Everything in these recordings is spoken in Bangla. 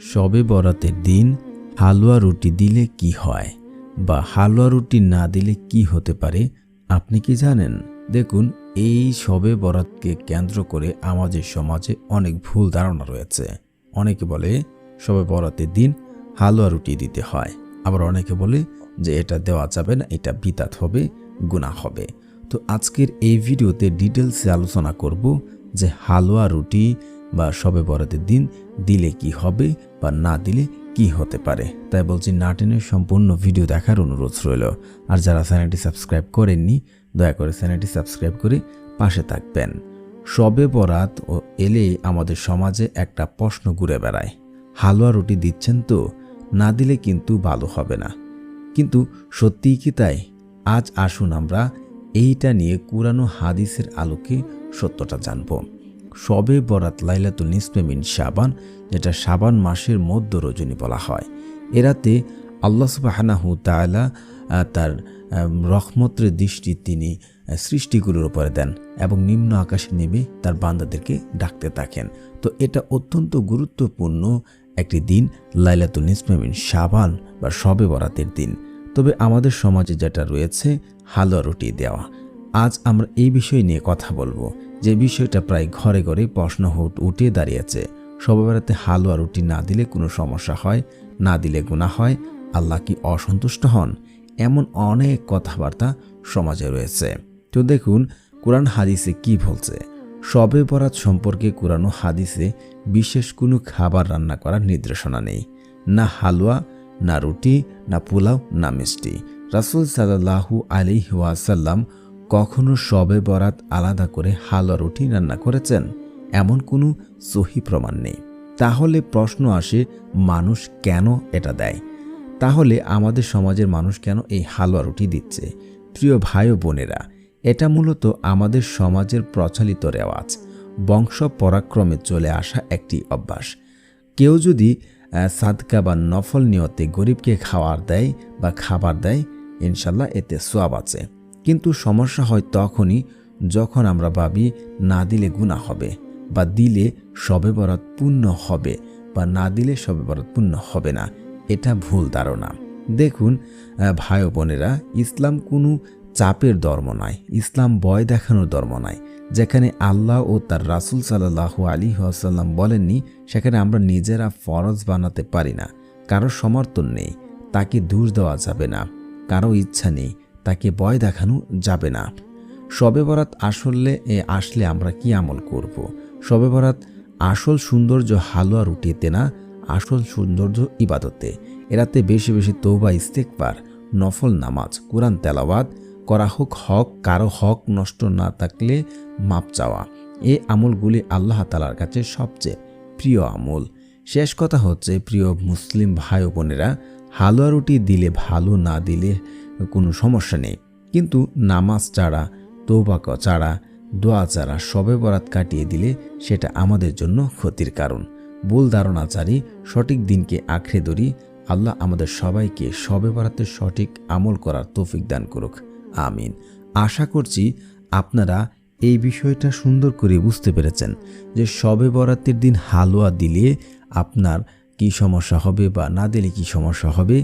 শবে বরাতের দিন হালুয়া রুটি দিলে কি হয় বা হালুয়া রুটি না দিলে কি হতে পারে আপনি কি জানেন? দেখুন, এই শবে বরাতকে কেন্দ্র করে আমাদের সমাজে অনেক ভুল ধারণা রয়েছে। অনেকে বলে শবে বরাতের দিন হালুয়া রুটি দিতে হয়, আবার অনেকে বলে যে এটা দেওয়া যাবে না, এটা বিদআত হবে, গুনাহ হবে। তো আজকের এই ভিডিওতে ডিটেলসে আলোচনা করব যে হালুয়া রুটি বা শবে বরাতের দিন দিলে কি হবে বা না দিলে কি হতে পারে। তাই বলছি, না টেনে সম্পূর্ণ ভিডিও দেখার অনুরোধ রইল। আর যারা চ্যানেলটি সাবস্ক্রাইব করেননি, দয়া করে চ্যানেলটি সাবস্ক্রাইব করে পাশে থাকবেন। শবে বরাত ও এলে আমাদের সমাজে একটা প্রশ্ন ঘুরে বেড়ায়, হালুয়া রুটি দিচ্ছেন তো, না দিলে কিন্তু ভালো হবে না। কিন্তু সত্যিই কি তাই? আজ আসুন আমরা এইটা নিয়ে কুরআন ও হাদিসের আলোকে সত্যটা জানব। শবে বরাত লাইলাতুল নিসফে মিন শাবান, যেটা শাবান মাসের মধ্য রজনী বলা হয়। এরাতে আল্লাহ সুবহানাহু তাআলা তার রহমতের দৃষ্টি তিনি সৃষ্টিগুলোর উপরে দেন এবং নিম্ন আকাশে নেমে তার বান্দাদেরকে ডাকতে থাকেন। তো এটা অত্যন্ত গুরুত্বপূর্ণ একটি দিন, লাইলাতুল নিসফে মিন শাবান বা শবে বরাতের দিন। তবে আমাদের সমাজে যেটা রয়েছে হালুয়া রুটি দেওয়া, আজ আমরা এই বিষয় নিয়ে কথা বলবো, যে বিষয়টা প্রায় ঘরে ঘরে প্রশ্ন উঠে দাঁড়িয়েছে। শবে বরাতে হালুয়া রুটি না দিলে কোনো সমস্যা হয়, না দিলে গুনাহ হয়, আল্লাহ কি অসন্তুষ্ট হন? এমন অনেক কথাবার্তা সমাজে রয়েছে। তো দেখুন কুরআন হাদিসে কি বলছে। শবে বরাত সম্পর্কে কুরআন ও হাদিসে বিশেষ কোনো খাবার রান্না করার নির্দেশনা নেই, না হালুয়া, না রুটি, না পোলাও, না মিষ্টি। রাসূল সাল্লাল্লাহু আলাইহি ওয়াসাল্লাম কখনো শবে বরাত আলাদা করে হালুয়া রুটি রান্না করেছেন এমন কোনো সহিহ প্রমাণ নেই। তাহলে প্রশ্ন আসে, মানুষ কেন এটা দেয়? তাহলে আমাদের সমাজের মানুষ কেন এই হালুয়া রুটি দিচ্ছে? প্রিয় ভাই ও বোনেরা, এটা মূলত আমাদের সমাজের প্রচলিত রেওয়াজ, বংশ পরাক্রমে চলে আসা একটি অভ্যাস। কেউ যদি সাদকা বা নফল নিয়তে গরিবকে খাওয়ার দেয় বা খাবার দেয়, ইনশাল্লাহ এতে সওয়াব আছে। কিন্তু সমস্যা হয় তখনই যখন আমরা ভাবি না দিলে গুনাহ হবে, বা দিলে শবে বরাত পূর্ণ হবে, বা না দিলে শবে বরাত পূর্ণ হবে না। এটা ভুল ধারণা। দেখুন ভাই ও বোনেরা, ইসলাম কোনো চাপের ধর্ম নয়, ইসলাম ভয় দেখানোর ধর্ম নয়। যেখানে আল্লাহ ও তার রাসূল সাল্লাল্লাহু আলাইহি ওয়াসাল্লাম বলেননি, সেখানে আমরা নিজেরা ফরজ বানাতে পারি না। কারো সমর্থন নেই, তাকে দোষ দেওয়া যাবে না। কারো ইচ্ছা নেই, তাকে ভয় দেখানো যাবে না। শবে বরাত আসলে আমরা কি আমল করব? শবে বরাত আসল সৌন্দর্য হালুয়া রুটিতে না, আসল সৌন্দর্য ইবাদতে। এরাতে বেশি বেশি তওবা, ইস্তেগফার, নফল নামাজ, কুরআন তেলাওয়াত করা হোক, কারো হক নষ্ট না থাকলে মাপ চাওয়া, এই আমলগুলি আল্লাহ তাআলার কাছে সবচেয়ে প্রিয় আমল। শেষ কথা হচ্ছে, প্রিয় মুসলিম ভাই ও বোনেরা, হালুয়া রুটি দিলে ভালো, না দিলে কোনো সমস্যা নেই। কিন্তু নামাজ ছাড়া, তওবা ছাড়া, দোয়া ছাড়া শবে বরাত কাটিয়ে দিলে সেটা আমাদের জন্য ক্ষতির কারণ। ভুল ধারণা ছাড়ি, সঠিক দিনকে আঁকড়ে ধরি। আল্লাহ আমাদের সবাইকে শবে বরাতের সঠিক আমল করার তৌফিক দান করুক, আমিন। আশা করছি আপনারা এই বিষয়টা সুন্দর করে বুঝতে পেরেছেন যে শবে বরাতের দিন হালুয়া দিলে আপনার কি সমস্যা হবে বা না দিলে কি সমস্যা হবে।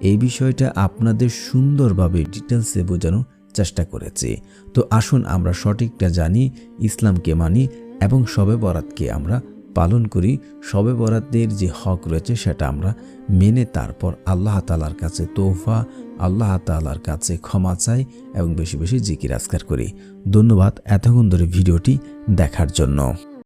এই বিষয়টা আপনাদের সুন্দরভাবে ডিটেলসে বোঝানোর চেষ্টা করেছি। তো আসুন আমরা সঠিকটা জানি, ইসলামকে মানি এবং শবে বরাতকে আমরা পালন করি। শবে বরাতের যে হক রয়েছে সেটা আমরা মেনে তারপর আল্লাহ তাআলার কাছে তওবা, আল্লাহ তাআলার কাছে ক্ষমা চাই এবং বেশি বেশি জিকির আজকার করি। ধন্যবাদ এতক্ষণ ধরে ভিডিওটি দেখার জন্য।